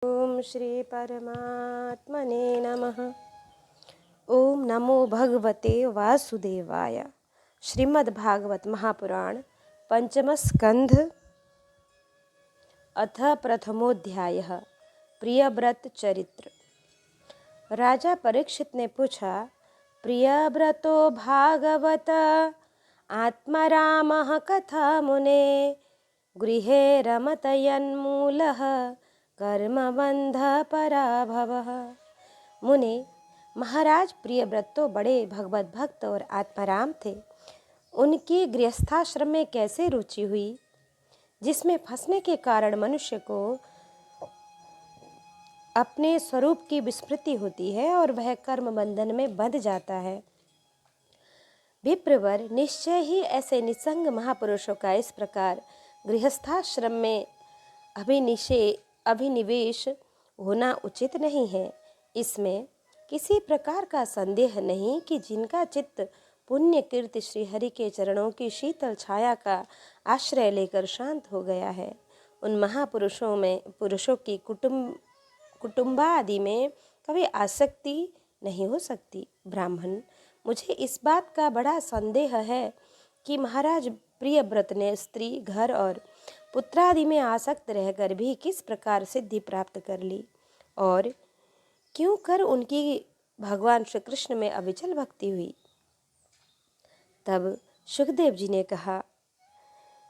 ओम श्री परमात्मने नमः। ओम नमो भगवते वासुदेवाय। श्रीमद्भागवत महापुराण पंचम स्कंध अथ प्रथमोध्यायः प्रियव्रत चरित्र। राजा परीक्षित ने पूछा, प्रियव्रतो भागवत आत्मरामः कथा मुने गृहे रमतयन्मूलः कर्मबंध पराभवः। मुने, महाराज प्रियव्रत तो बड़े भगवत भक्त और आत्माराम थे। उनकी गृहस्थाश्रम में कैसे रुचि हुई, जिसमें फंसने के कारण मनुष्य को अपने स्वरूप की विस्मृति होती है और वह कर्म बंधन में बंध जाता है। विप्रवर, निश्चय ही ऐसे निसंग महापुरुषों का इस प्रकार गृहस्थाश्रम में अभिनिवेश होना उचित नहीं है। इसमें किसी प्रकार का संदेह नहीं कि जिनका चित्त पुण्य कीर्ति श्रीहरि के चरणों की शीतल छाया का आश्रय लेकर शांत हो गया है, उन पुरुषों की कुटुंबादि में कभी आसक्ति नहीं हो सकती। ब्राह्मण, मुझे इस बात का बड़ा संदेह है कि महाराज प्रियव्रत ने स्त्री, घर और पुत्रादि में आसक्त रहकर भी किस प्रकार सिद्धि प्राप्त कर ली और क्यों कर उनकी भगवान श्री कृष्ण में अविचल भक्ति हुई। तब सुखदेव जी ने कहा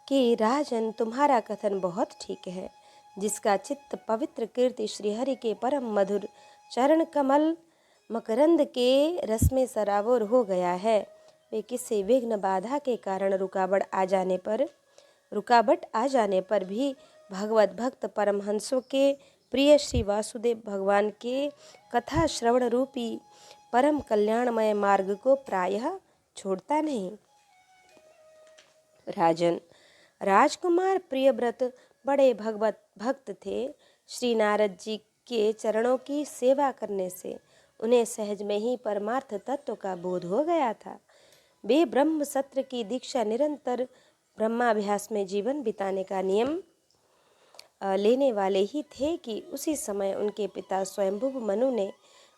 कि राजन, तुम्हारा कथन बहुत ठीक है। जिसका चित्त पवित्र कीर्ति श्रीहरि के परम मधुर चरण कमल मकरंद के रस में सराबोर हो गया है, वे किसी विघ्न बाधा के कारण रुकावट आ जाने पर भी भगवत भक्त परमहंसों के प्रिय श्री वासुदेव भगवान के कथा श्रवण रूपी परम कल्याणमय मार्ग को प्रायः छोड़ता नहीं। राजन, राजकुमार प्रियव्रत बड़े भगवत भक्त थे। श्री नारद जी के चरणों की सेवा करने से उन्हें सहज में ही परमार्थ तत्व का बोध हो गया था। वे ब्रह्म सत्र की दीक्षा निरंतर ब्रह्माभ्यास में जीवन बिताने का नियम लेने वाले ही थे कि उसी समय उनके पिता स्वयंभुव मनु ने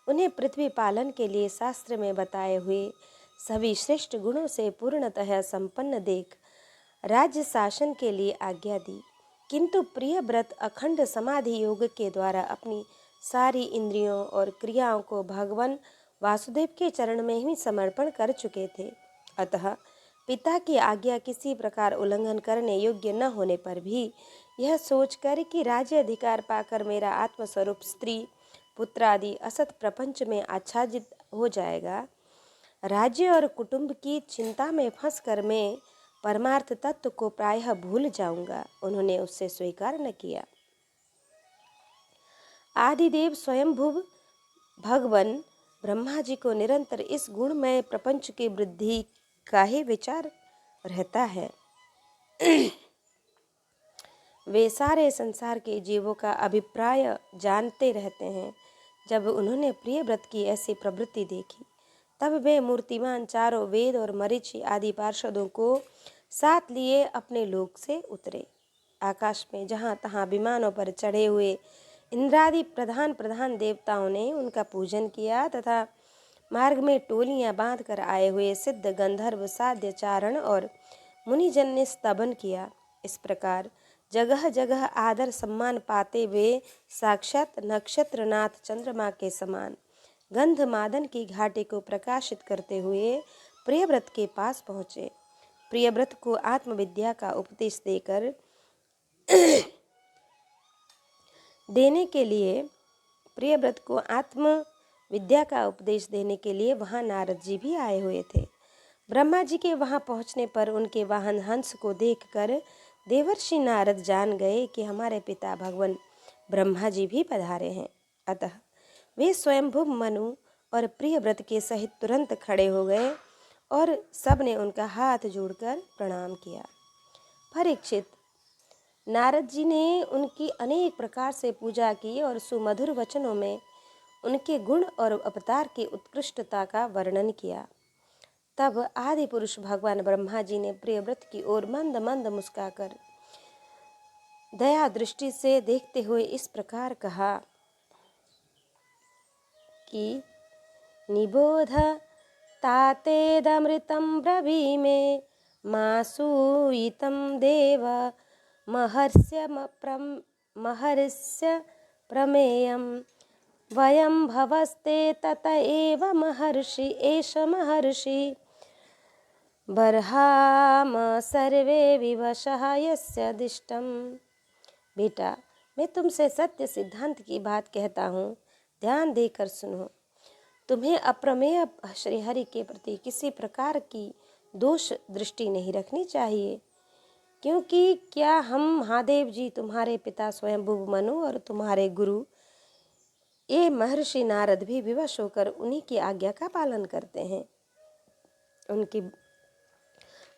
उन्हें पृथ्वी पालन के लिए शास्त्र में बताए हुए सभी श्रेष्ठ गुणों से पूर्णतः संपन्न देख राज्य शासन के लिए आज्ञा दी। किंतु प्रियव्रत अखंड समाधि योग के द्वारा अपनी सारी इंद्रियों और क्रियाओं को भगवान वासुदेव के चरण में ही समर्पण कर चुके थे। अतः पिता की आज्ञा किसी प्रकार उल्लंघन करने योग्य न होने पर भी यह सोचकर कि राज्य अधिकार पाकर मेरा आत्मस्वरूप स्त्री, पुत्र आदि असत प्रपंच में आच्छादित हो जाएगा, राज्य और कुटुंब की चिंता में फंसकर मैं परमार्थ तत्व को प्रायः भूल जाऊंगा, उन्होंने उससे स्वीकार न किया। आदिदेव स्वयंभुव भगवान ब्रह्मा जी को निरंतर इस गुणमय प्रपंच की वृद्धि का ही विचार रहता है। वे सारे संसार के जीवों का अभिप्राय जानते रहते हैं। जब उन्होंने प्रियव्रत की ऐसी प्रवृत्ति देखी, तब वे मूर्तिमान चारों वेद और मरीचि आदि पार्षदों को साथ लिए अपने लोक से उतरे। आकाश में जहाँ तहाँ विमानों पर चढ़े हुए इंद्रादि प्रधान देवताओं ने उनका पूजन किया तथा मार्ग में टोलियां बांधकर आए हुए सिद्ध गंधर्व, साध्य, चारण और मुनिजन ने स्तवन किया। इस प्रकार जगह जगह आदर सम्मान पाते वे साक्षात नक्षत्रनाथ चंद्रमा के समान गंधमादन की घाटी को प्रकाशित करते हुए प्रियव्रत के पास पहुँचे। प्रियव्रत को आत्मविद्या का उपदेश देने के लिए वहाँ नारद जी भी आए हुए थे। ब्रह्मा जी के वहाँ पहुँचने पर उनके वाहन हंस को देखकर देवर्षि नारद जान गए कि हमारे पिता भगवान ब्रह्मा जी भी पधारे हैं। अतः वे स्वयंभुव मनु और प्रियव्रत के सहित तुरंत खड़े हो गए और सब ने उनका हाथ जोड़कर प्रणाम किया। परीक्षित, नारद जी ने उनकी अनेक प्रकार से पूजा की और सुमधुर वचनों में उनके गुण और अवतार की उत्कृष्टता का वर्णन किया। तब आदि पुरुष भगवान ब्रह्मा जी ने प्रियव्रत की ओर मंद मंद मुस्काकर दया दृष्टि से देखते हुए इस प्रकार कहा कि निबोध तातेदमृतं ब्रवीमे मासूयितं देव महर्ष्य प्रमेयं वयं भवस्ते तत एव महर्षि एष महर्षि बर्हाम सर्वे विवशः यस्य दिष्टम। बेटा, मैं तुमसे सत्य सिद्धांत की बात कहता हूँ, ध्यान देकर सुनो। तुम्हें अप्रमेय श्रीहरि के प्रति किसी प्रकार की दोष दृष्टि नहीं रखनी चाहिए, क्योंकि क्या हम महादेव जी, तुम्हारे पिता स्वयंभू मनु और तुम्हारे गुरु ये महर्षि नारद भी विवश होकर उन्हीं की आज्ञा का पालन करते हैं।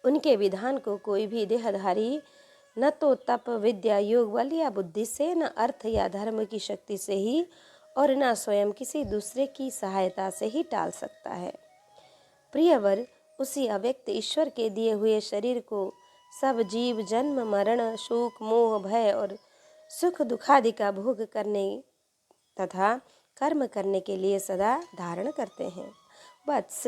उनके विधान को कोई भी देहधारी न तो तप विद्या योग बल या बुद्धि से, न अर्थ या धर्म की शक्ति से ही, और न स्वयं किसी दूसरे की सहायता से ही टाल सकता है। प्रियवर, उसी अव्यक्त ईश्वर के दिए हुए शरीर को सब जीव जन्म मरण शोक मोह भय और सुख दुखादि का भोग करने तथा कर्म करने के लिए सदा धारण करते हैं। वत्स,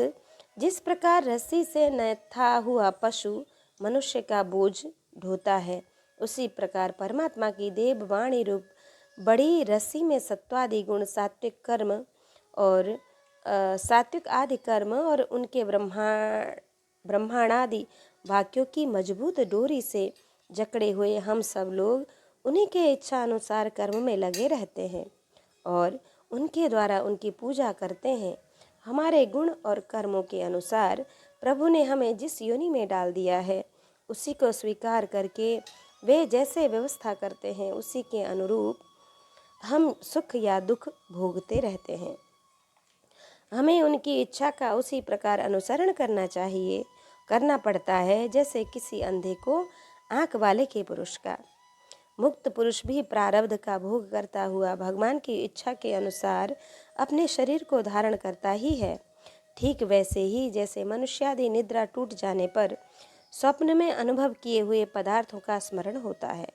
जिस प्रकार रस्सी से नथा हुआ पशु मनुष्य का बोझ ढोता है, उसी प्रकार परमात्मा की देव वाणी रूप बड़ी रस्सी में सत्वादि गुण सात्विक आदि कर्म और उनके ब्रह्मांडादि वाक्यों की मजबूत डोरी से जकड़े हुए हम सब लोग उन्हीं के इच्छा अनुसार कर्म में लगे रहते हैं और उनके द्वारा उनकी पूजा करते हैं। हमारे गुण और कर्मों के अनुसार प्रभु ने हमें जिस योनि में डाल दिया है, उसी को स्वीकार करके वे जैसे व्यवस्था करते हैं, उसी के अनुरूप हम सुख या दुख भोगते रहते हैं। हमें उनकी इच्छा का उसी प्रकार अनुसरण करना पड़ता है जैसे किसी अंधे को आँख वाले के पुरुष का। मुक्त पुरुष भी प्रारब्ध का भोग करता हुआ भगवान की इच्छा के अनुसार अपने शरीर को धारण करता ही है। ठीक वैसे ही जैसे मनुष्यादि निद्रा टूट जाने पर स्वप्न में अनुभव किए हुए पदार्थों का स्मरण होता है,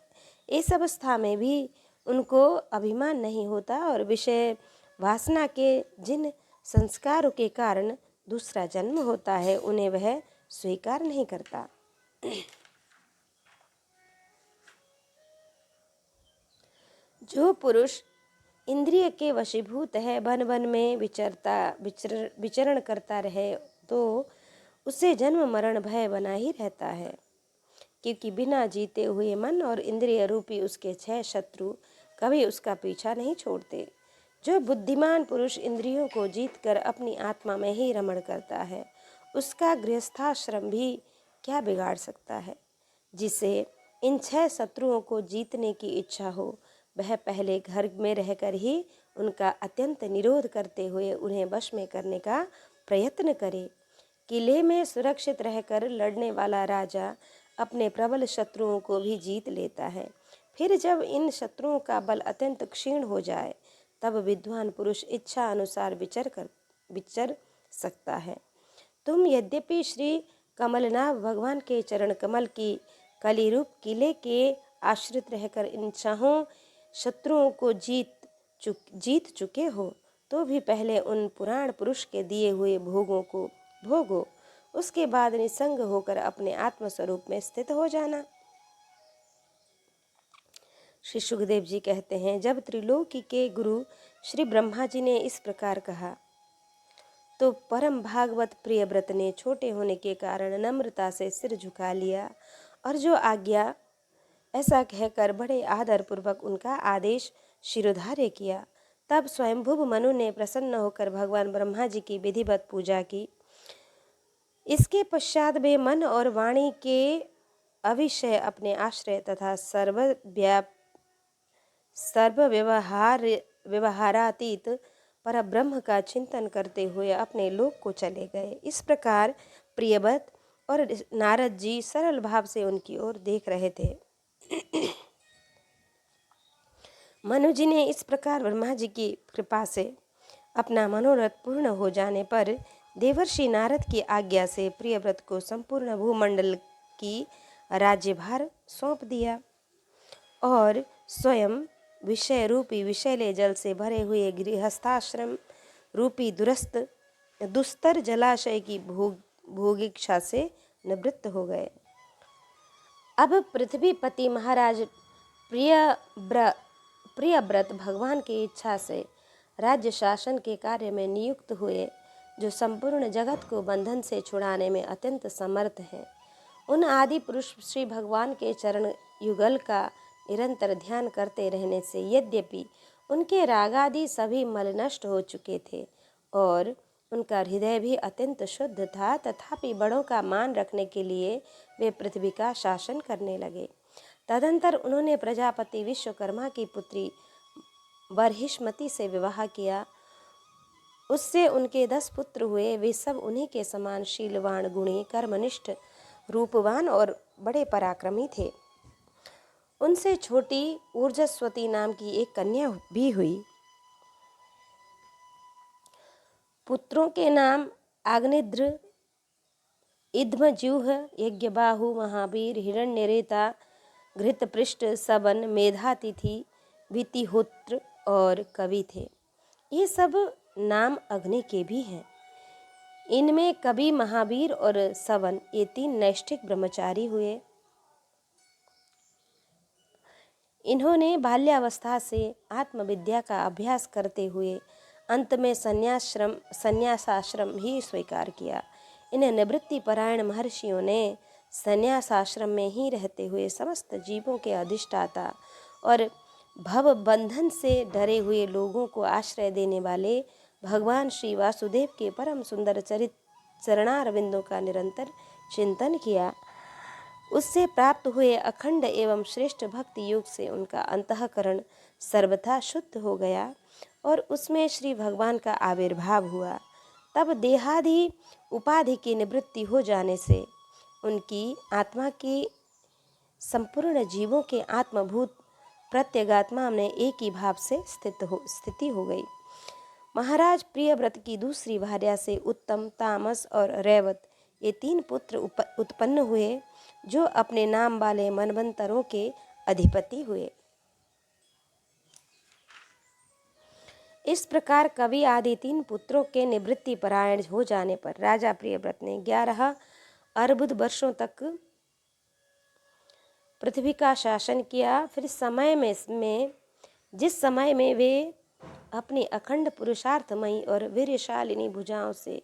इस अवस्था में भी उनको अभिमान नहीं होता और विषय वासना के जिन संस्कारों के कारण दूसरा जन्म होता है, उन्हें वह स्वीकार नहीं करता। जो पुरुष इंद्रिय के वशीभूत है, वन वन में विचरण करता रहे, तो उसे जन्म मरण भय बना ही रहता है, क्योंकि बिना जीते हुए मन और इंद्रिय रूपी उसके 6 शत्रु कभी उसका पीछा नहीं छोड़ते। जो बुद्धिमान पुरुष इंद्रियों को जीतकर अपनी आत्मा में ही रमण करता है, उसका गृहस्थाश्रम भी क्या बिगाड़ सकता है। जिसे इन 6 शत्रुओं को जीतने की इच्छा हो, वह पहले घर में रहकर ही उनका अत्यंत निरोध करते हुए उन्हें वश में करने का प्रयत्न करे। किले में सुरक्षित रहकर लड़ने वाला राजा अपने प्रबल शत्रुओं को भी जीत लेता है। फिर जब इन शत्रुओं का बल अत्यंत क्षीण हो जाए, तब विद्वान पुरुष इच्छा अनुसार विचर सकता है। तुम यद्यपि श्री कमलनाभ भगवान के चरण कमल की कली रूप किले के आश्रित रहकर इन 6 शत्रुओं को जीत चुके हो, तो भी पहले उन पुराण पुरुष के दिए हुए भोगों को भोगो, उसके बाद निसंग होकर अपने आत्मस्वरूप में स्थित हो जाना। श्री सुखदेव जी कहते हैं, जब त्रिलोकी के गुरु श्री ब्रह्मा जी ने इस प्रकार कहा, तो परम भागवत प्रियव्रत ने छोटे होने के कारण नम्रता से सिर झुका लिया और जो आज्ञा ऐसा कहकर बड़े आदर पूर्वक उनका आदेश शिरोधार्य किया। तब स्वयंभुव मनु ने प्रसन्न होकर भगवान ब्रह्मा जी की विधिवत पूजा की। इसके पश्चात वे मन और वाणी के अविषय अपने आश्रय तथा सर्व व्यवहारातीत पर ब्रह्म का चिंतन करते हुए अपने लोक को चले गए। इस प्रकार प्रियव्रत और नारद जी सरल भाव से उनकी ओर देख रहे थे। मनु जी ने इस प्रकार ब्रह्मा जी की कृपा से अपना मनोरथ पूर्ण हो जाने पर देवर्षि नारद की आज्ञा से प्रियव्रत को संपूर्ण भूमंडल की राज्यभार सौंप दिया और स्वयं विषय रूपी विषैले जल से भरे हुए गृहस्थाश्रम रूपी दुस्तर जलाशय की भोगिक्षा से निवृत्त हो गए। अब पृथ्वीपति महाराज प्रियव्रत भगवान की इच्छा से राज्य शासन के कार्य में नियुक्त हुए, जो संपूर्ण जगत को बंधन से छुड़ाने में अत्यंत समर्थ हैं। उन आदि पुरुष श्री भगवान के चरण युगल का निरंतर ध्यान करते रहने से यद्यपि उनके रागादि सभी मल नष्ट हो चुके थे और उनका हृदय भी अत्यंत शुद्ध था, तथापि बड़ों का मान रखने के लिए वे पृथ्वी का शासन करने लगे। तदंतर उन्होंने प्रजापति विश्वकर्मा की पुत्री बर्हिष्मति से विवाह किया। उससे उनके 10 पुत्र हुए। वे सब उन्हीं के समान शीलवान, गुणी, कर्मनिष्ठ, रूपवान और बड़े पराक्रमी थे। उनसे छोटी ऊर्जस्वती नाम की एक कन्या भी हुई। पुत्रों के नाम आग्निद्र, इद्मज्यूह, यज्ञबाहु, महावीर, हिरण्यरेता, घृतपृष्ठ, सबन, मेधातिथि, वितिहोत्र और कवि थे। ये सब नाम अग्नि के भी हैं। इनमें कवि, महावीर और सबन ये 3 नैष्ठिक ब्रह्मचारी हुए। इन्होंने बाल्यावस्था से आत्मविद्या का अभ्यास करते हुए अंत में संन्यासाश्रम ही स्वीकार किया। इन्हें निवृत्ति परायण महर्षियों ने संन्यासाश्रम में ही रहते हुए समस्त जीवों के अधिष्ठाता और भव बंधन से डरे हुए लोगों को आश्रय देने वाले भगवान श्री वासुदेव के परम सुंदर चरणारविंदों का निरंतर चिंतन किया। उससे प्राप्त हुए अखंड एवं श्रेष्ठ भक्ति योग से उनका अंतःकरण सर्वथा शुद्ध हो गया और उसमें श्री भगवान का आविर्भाव हुआ। तब देहादि उपाधि की निवृत्ति हो जाने से उनकी आत्मा की संपूर्ण जीवों के आत्मभूत प्रत्यगात्मा में एक ही भाव से स्थिति हो गई। महाराज प्रियव्रत की दूसरी भार्या से उत्तम, तामस और रैवत ये 3 पुत्र उत्पन्न हुए, जो अपने नाम वाले मनवंतरों के अधिपति हुए। इस प्रकार कवि आदि 3 पुत्रों के निवृत्ति परायण हो जाने पर राजा प्रियव्रत ने 11 अर्बुद वर्षों तक पृथ्वी का शासन किया। फिर जिस समय में वे अपनी अखंड पुरुषार्थमयी और वीर्यशालिनी भुजाओं से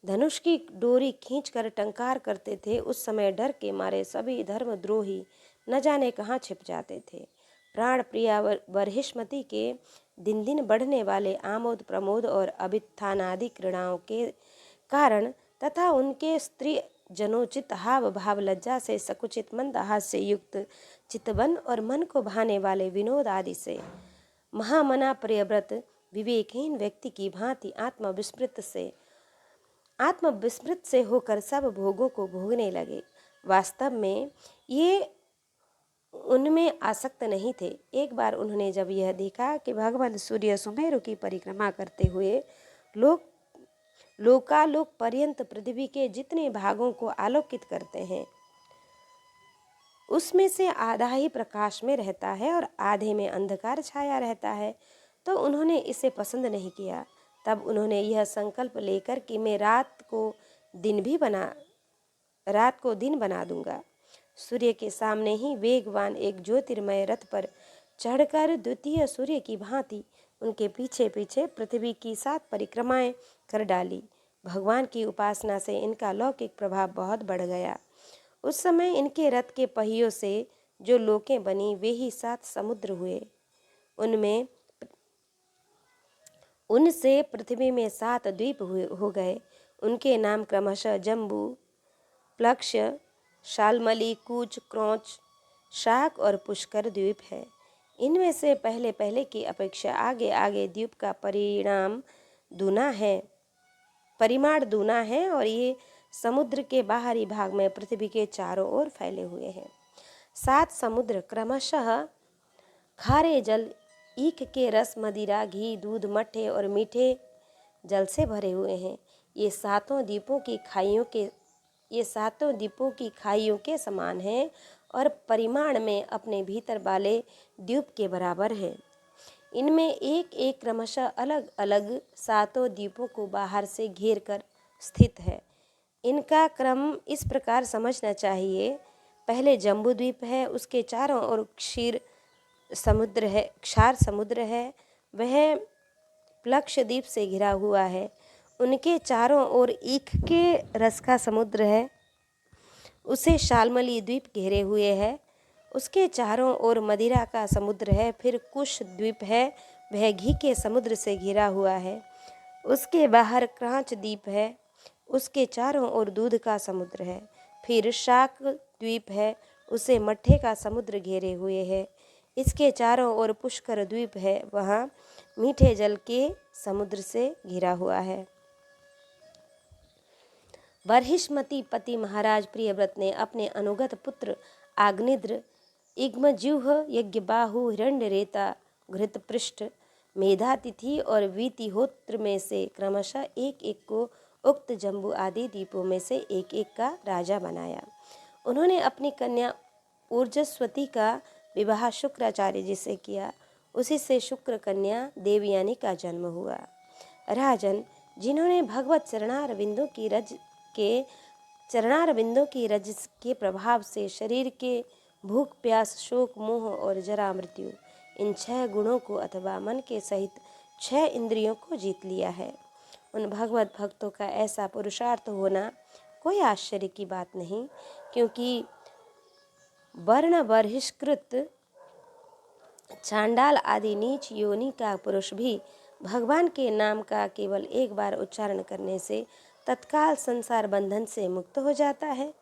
धनुष की डोरी खींचकर टंकार करते थे, उस समय डर के मारे सभी धर्मद्रोही न जाने कहाँ छिप जाते थे। प्राण प्रिया बर्हिष्मति के दिन दिन बढ़ने वाले आमोद प्रमोद और अभित्थानादि क्रीड़ाओं के कारण तथा उनके स्त्री जनोचित हाव भाव, लज्जा से सकुचित मंद हास्य युक्त चितवन और मन को भाने वाले विनोद आदि से महामना प्रियव्रत विवेकहीन व्यक्ति की भांति आत्मविस्मृत से होकर सब भोगों को भोगने लगे। वास्तव में ये उनमें आसक्त नहीं थे। एक बार उन्होंने जब यह देखा कि भगवान सूर्य सुमेरु की परिक्रमा करते हुए लोकालोक पर्यंत पृथ्वी के जितने भागों को आलोकित करते हैं, उसमें से आधा ही प्रकाश में रहता है और आधे में अंधकार छाया रहता है, तो उन्होंने इसे पसंद नहीं किया। तब उन्होंने यह संकल्प लेकर कि मैं रात को दिन बना दूंगा, सूर्य के सामने ही वेगवान एक ज्योतिर्मय रथ पर चढ़कर द्वितीय सूर्य की भांति उनके पीछे पीछे पृथ्वी की 7 परिक्रमाएं कर डाली। भगवान की उपासना से इनका लौकिक प्रभाव बहुत बढ़ गया। उस समय इनके रथ के पहियों से जो लोकें बनी वे ही 7 समुद्र हुए। उनसे पृथ्वी में 7 द्वीप हो गए। उनके नाम क्रमशः जम्बू, प्लक्ष, शालमली, कूच, क्रौच, शाक और पुष्कर द्वीप है। इनमें से पहले पहले की अपेक्षा आगे आगे द्वीप का परिमाण दूना है और ये समुद्र के बाहरी भाग में पृथ्वी के चारों ओर फैले हुए हैं। 7 समुद्र क्रमशः खारे जल, ईख के रस, मदिरा, घी, दूध, मट्ठे और मीठे जल से भरे हुए हैं। ये सातों द्वीपों की खाइयों के समान हैं और परिमाण में अपने भीतर वाले द्वीप के बराबर है। इनमें एक एक क्रमशः अलग अलग 7 द्वीपों को बाहर से घेर कर स्थित है। इनका क्रम इस प्रकार समझना चाहिए। पहले जम्बू द्वीप है, उसके चारों ओर क्षार समुद्र है, वह प्लक्ष द्वीप से घिरा हुआ है। उनके चारों ओर ईख के रस का समुद्र है, उसे शाल्मली द्वीप घेरे हुए है। उसके चारों ओर मदिरा का समुद्र है। फिर कुश द्वीप है, वह घी के समुद्र से घिरा हुआ है। उसके बाहर क्रांच द्वीप है, उसके चारों ओर दूध का समुद्र है। फिर शाक द्वीप है, उसे मट्ठे का समुद्र घेरे हुए है। इसके चारों ओर पुष्कर द्वीप है, वहाँ मीठे जल के समुद्र से घिरा हुआ है। बर्हिष्मती पति महाराज प्रियव्रत ने अपने अनुगत पुत्र आग्निद्र, इग्मज्यूह, यज्ञबाहु, हिरण्यरेता, घृतपृष्ठ, मेधातिथि और वीतिहोत्र में से क्रमशः एक एक को उक्त जम्बू आदि द्वीपों में से एक एक का राजा बनाया। उन्होंने अपनी कन्या ऊर्जस्वती का विवाह शुक्राचार्य जी से किया। उसी से शुक्र कन्या देवयानी का जन्म हुआ। राजन, जिन्होंने भगवत चरणारविंदों की रज के प्रभाव से शरीर के भूख, प्यास, शोक, मोह और जरा मृत्यु, इन 6 गुणों को अथवा मन के सहित 6 इंद्रियों को जीत लिया है, उन भगवत भक्तों का ऐसा पुरुषार्थ होना कोई आश्चर्य की बात नहीं, क्योंकि वर्ण बहिष्कृत चांडाल आदि नीच योनि का पुरुष भी भगवान के नाम का केवल एक बार उच्चारण करने से तत्काल संसार बंधन से मुक्त हो जाता है।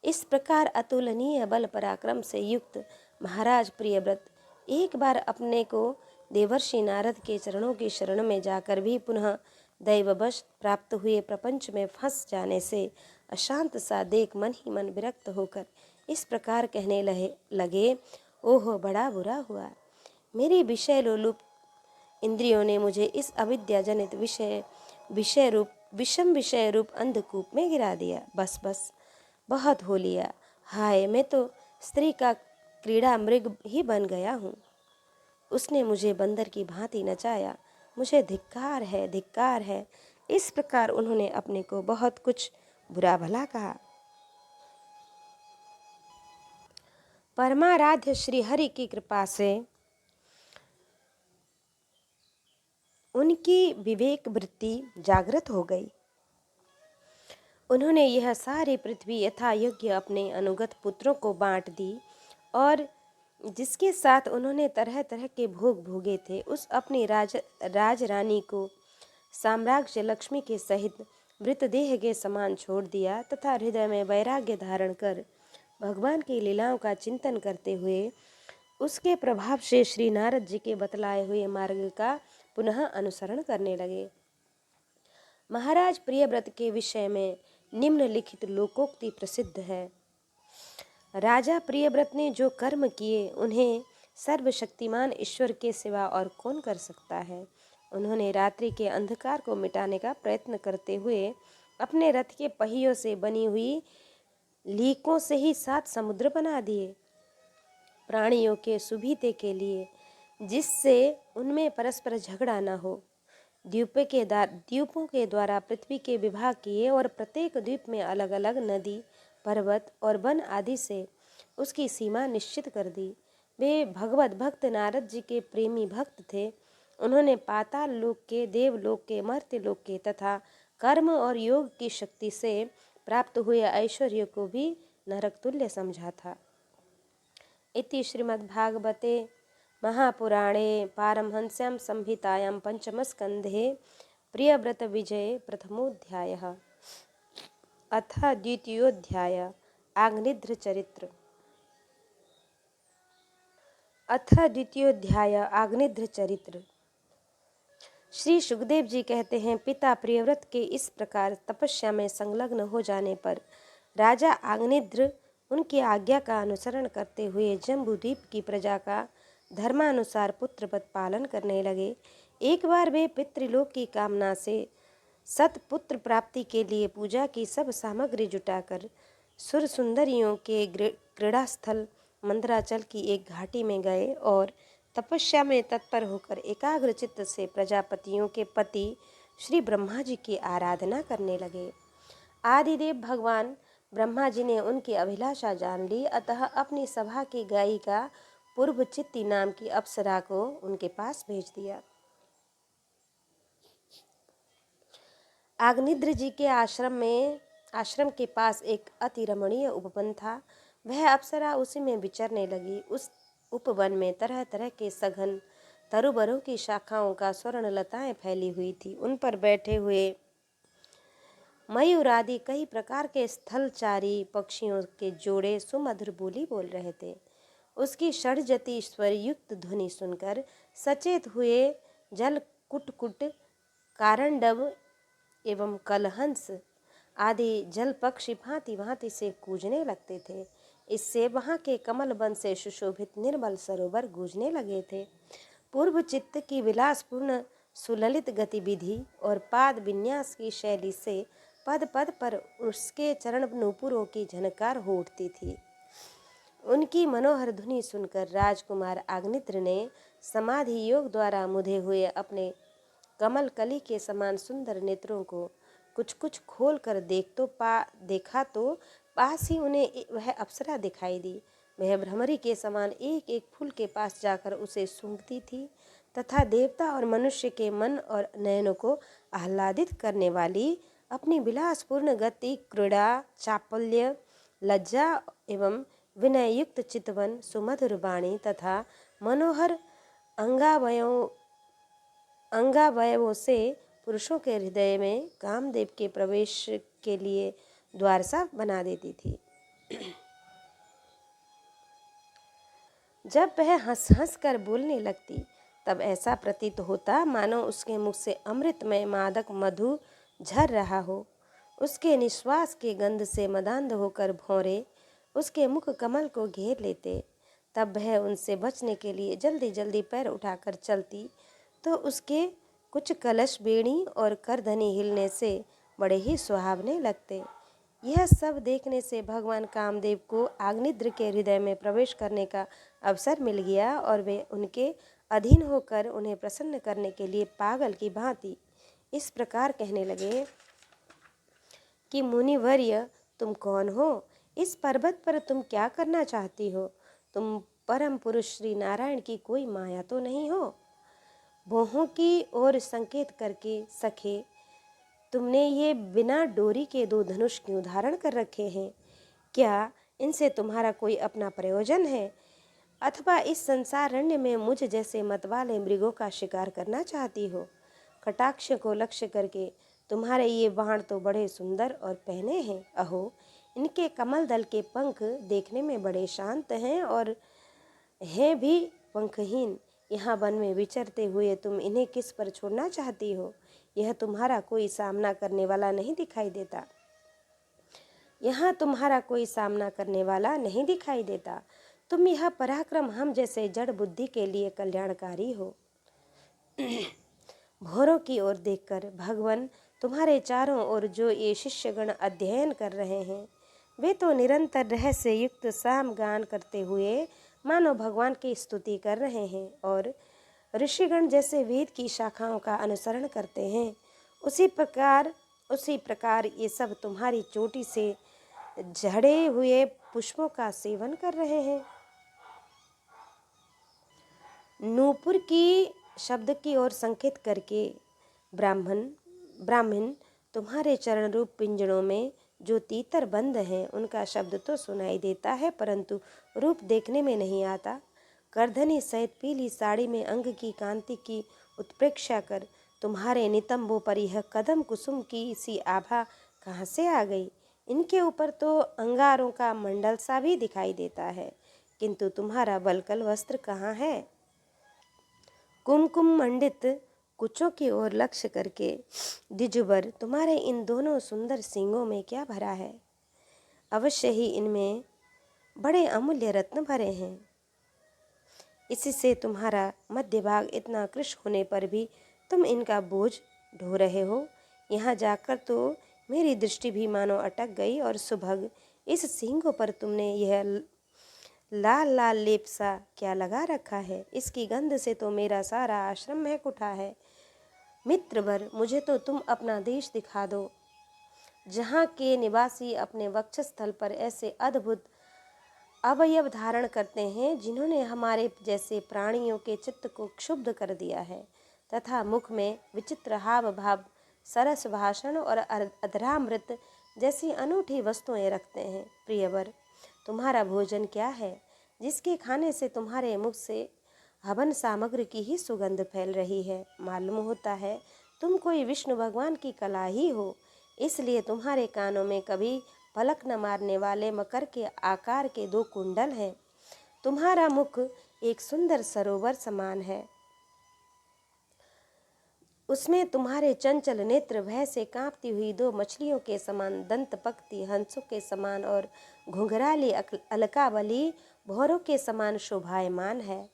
इस प्रकार अतुलनीय बल पराक्रम से युक्त महाराज प्रियव्रत एक बार अपने को देवर्षि नारद के चरणों की शरण में जाकर भी पुनः दैववश प्राप्त हुए प्रपंच में फंस जाने से अशांत सा देख मन ही मन विरक्त होकर इस प्रकार कहने लगे, ओहो बड़ा बुरा हुआ, मेरी विषय लोलुप इंद्रियों ने मुझे इस अविद्या जनित विषम विषय रूप अंधकूप में गिरा दिया। बस बस, बहुत हो लिया। हाय, मैं तो स्त्री का क्रीड़ा मृग ही बन गया हूँ। उसने मुझे बंदर की भांति नचाया, मुझे धिक्कार है, धिक्कार है। इस प्रकार उन्होंने अपने को बहुत कुछ बुरा भला कहा। परमाराध्य श्री हरि की कृपा से उनकी विवेक वृत्ति जागृत हो गई। उन्होंने यह सारी पृथ्वी यथा योग्य अपने अनुगत पुत्रों को बांट दी और जिसके साथ उन्होंने तरह तरह के भोग भोगे थे, उस अपनी राजरानी को साम्राज्य लक्ष्मी के सहित मृतदेह के समान छोड़ दिया तथा हृदय में वैराग्य धारण कर भगवान की लीलाओं का चिंतन करते हुए उसके प्रभाव से श्री नारद जी के बतलाए हुए मार्ग का पुनः अनुसरण करने लगे। महाराज प्रियव्रत के विषय में निम्नलिखित लोकोक्ति प्रसिद्ध है। राजा प्रियव्रत ने जो कर्म किए उन्हें सर्वशक्तिमान ईश्वर के सिवा और कौन कर सकता है। उन्होंने रात्रि के अंधकार को मिटाने का प्रयत्न करते हुए अपने रथ के पहियों से बनी हुई लीकों से ही 7 समुद्र बना दिए, प्राणियों के सुविधे के लिए, जिससे उनमें परस्पर झगड़ा न हो। द्वीपों के द्वारा पृथ्वी के विभाग किए और प्रत्येक द्वीप में अलग अलग नदी, पर्वत और वन आदि से उसकी सीमा निश्चित कर दी। वे भगवत भक्त नारद जी के प्रेमी भक्त थे। उन्होंने पाताल लोक के, देवलोक के, मर्त्यलोक के तथा कर्म और योग की शक्ति से प्राप्त हुए ऐश्वर्य को भी नरक तुल्य समझा था। इति श्रीमद्भागवते महापुराणे पारमहंस्यां संहितायां पंचमस्कन्धे प्रियव्रत विजये प्रथमोऽध्यायः। अथ द्वितीयोऽध्याय आग्निध्र चरित्र। अथ द्वितीयोऽध्याय आग्निध्र चरित्र। श्री सुखदेव जी कहते हैं, पिता प्रियव्रत के इस प्रकार तपस्या में संलग्न हो जाने पर राजा आग्निध्र उनकी आज्ञा का अनुसरण करते हुए जम्बूद्वीप की प्रजा का धर्मानुसार पुत्रपद पालन करने लगे। एक बार वे पितृलोक की कामना से सतपुत्र प्राप्ति के लिए पूजा की सब सामग्री जुटाकर सुर सुंदरियों के क्रीड़ा स्थल मंदराचल की एक घाटी में गए और तपस्या में तत्पर होकर एकाग्र चित्त से प्रजापतियों के पति श्री ब्रह्मा जी की आराधना करने लगे। आदिदेव भगवान ब्रह्मा जी ने उनकी अभिलाषा जान ली, अतः अपनी सभा की गायिका पूर्वचित्ती नाम की अप्सरा को उनके पास भेज दिया। आग्निद्र जी के आश्रम के पास एक अति रमणीय उपवन था। वह अप्सरा उसी में विचरने लगी। उस उपवन में तरह तरह के सघन तरुबरों की शाखाओं का स्वर्ण लताएं फैली हुई थी। उन पर बैठे हुए मयूर आदि कई प्रकार के स्थलचारी पक्षियों के जोड़े सुमधुर बोली बोल रहे थे। उसकी षड्जती स्वर युक्त ध्वनि सुनकर सचेत हुए जल कुटकुट, कारंडव एवं कलहंस आदि जल पक्षी भांति भांति से कूजने लगते थे। इससे वहाँ के कमल वन से सुशोभित निर्मल सरोवर गूंजने लगे थे। पूर्व चित्त की विलासपूर्ण सुललित गतिविधि और पाद विन्यास की शैली से पद पद पर उसके चरण नूपुरों की झनकार हो उठती थी। उनकी मनोहर धुनी सुनकर राजकुमार आग्निद्र ने समाधि योग द्वारा मुधे हुए अपने कमल कली के समान सुंदर नेत्रों को कुछ कुछ खोल कर देखा तो पास ही उन्हें वह अप्सरा दिखाई दी। वह भ्रमरी के समान एक एक फूल के पास जाकर उसे सूंघती थी तथा देवता और मनुष्य के मन और नयनों को आह्लादित करने वाली अपनी विलासपूर्ण गति, क्रीड़ा, चापल्य, लज्जा एवं विनययुक्त चितवन, सुमधुर वाणी तथा मनोहर अंगावयवों से पुरुषों के हृदय में कामदेव के प्रवेश के लिए द्वार सा बना देती थी। जब वह हंस हंस कर बोलने लगती तब ऐसा प्रतीत होता मानो उसके मुख से अमृतमय मादक मधु झर रहा हो। उसके निश्वास के गंध से मदांध होकर भौरे उसके मुख कमल को घेर लेते। तब वह उनसे बचने के लिए जल्दी जल्दी पैर उठाकर चलती तो उसके कुछ कलश, बेड़ी और करधनी हिलने से बड़े ही सुहावने लगते। यह सब देखने से भगवान कामदेव को आग्निद्र के हृदय में प्रवेश करने का अवसर मिल गया और वे उनके अधीन होकर उन्हें प्रसन्न करने के लिए पागल की भांति इस प्रकार कहने लगे कि मुनिवर्य, तुम कौन हो? इस पर्वत पर तुम क्या करना चाहती हो? तुम परम पुरुष श्री नारायण की कोई माया तो नहीं हो? भौहों की ओर संकेत करके सखे, तुमने ये बिना डोरी के दो धनुष क्यों धारण कर रखे हैं? क्या इनसे तुम्हारा कोई अपना प्रयोजन है, अथवा इस संसारण्य में मुझ जैसे मतवाले मृगों का शिकार करना चाहती हो? कटाक्ष को लक्ष्य करके तुम्हारे ये बाण तो बड़े सुंदर और पहने हैं। अहो, इनके कमल दल के पंख देखने में बड़े शांत हैं और हैं भी पंखहीन। यहाँ वन में विचरते हुए तुम इन्हें किस पर छोड़ना चाहती हो? यह तुम्हारा कोई सामना करने वाला नहीं दिखाई देता। यहाँ तुम्हारा कोई सामना करने वाला नहीं दिखाई देता। तुम यह पराक्रम हम जैसे जड़ बुद्धि के लिए कल्याणकारी हो। भौरों की ओर देखकर भगवान तुम्हारे चारों ओर जो ये शिष्यगण अध्ययन कर रहे हैं, वे तो निरंतर रहस्य युक्त साम गान करते हुए मानो भगवान की स्तुति कर रहे हैं और ऋषिगण जैसे वेद की शाखाओं का अनुसरण करते हैं, उसी प्रकार ये सब तुम्हारी चोटी से झड़े हुए पुष्पों का सेवन कर रहे हैं। नूपुर की शब्द की ओर संकेत करके ब्राह्मण तुम्हारे चरण रूप पिंजड़ों में जो तीतर बंद हैं, उनका शब्द तो सुनाई देता है परंतु रूप देखने में नहीं आता। करधनी सहित पीली साड़ी में अंग की कांति की उत्प्रेक्षा कर तुम्हारे नितंबों पर यह कदम कुसुम की सी आभा कहाँ से आ गई? इनके ऊपर तो अंगारों का मंडल सा भी दिखाई देता है, किंतु तुम्हारा बलकल वस्त्र कहाँ है? कुमकुम मंडित कुचों की ओर लक्ष्य करके द्विजवर, तुम्हारे इन दोनों सुंदर सींगों में क्या भरा है? अवश्य ही इनमें बड़े अमूल्य रत्न भरे हैं। इसी से तुम्हारा मध्य भाग इतना कृश होने पर भी तुम इनका बोझ ढो रहे हो। यहाँ जाकर तो मेरी दृष्टि भी मानो अटक गई और सुभग इस सींगों पर तुमने यह लाल लाल लेप सा क्या लगा रखा है, इसकी गंध से तो मेरा सारा आश्रम महक उठा है। मित्रवर, मुझे तो तुम अपना देश दिखा दो, जहाँ के निवासी अपने वक्षस्थल पर ऐसे अद्भुत अवयव धारण करते हैं जिन्होंने हमारे जैसे प्राणियों के चित्त को क्षुब्ध कर दिया है, तथा मुख में विचित्र हाव भाव, सरस भाषण और अधरामृत जैसी अनूठी वस्तुएं रखते हैं। प्रियवर, तुम्हारा भोजन क्या है जिसके खाने से तुम्हारे मुख से हवन सामग्री की ही सुगंध फैल रही है? मालूम होता है तुम कोई विष्णु भगवान की कला ही हो, इसलिए तुम्हारे कानों में कभी पलक न मारने वाले मकर के आकार के 2 कुंडल हैं। तुम्हारा मुख एक सुंदर सरोवर समान है, उसमें तुम्हारे चंचल नेत्र भय से कांपती हुई 2 मछलियों के समान, दंत पक्ति हंसों के समान और घुंघराली अलकावली भौरों के समान शोभायमान है।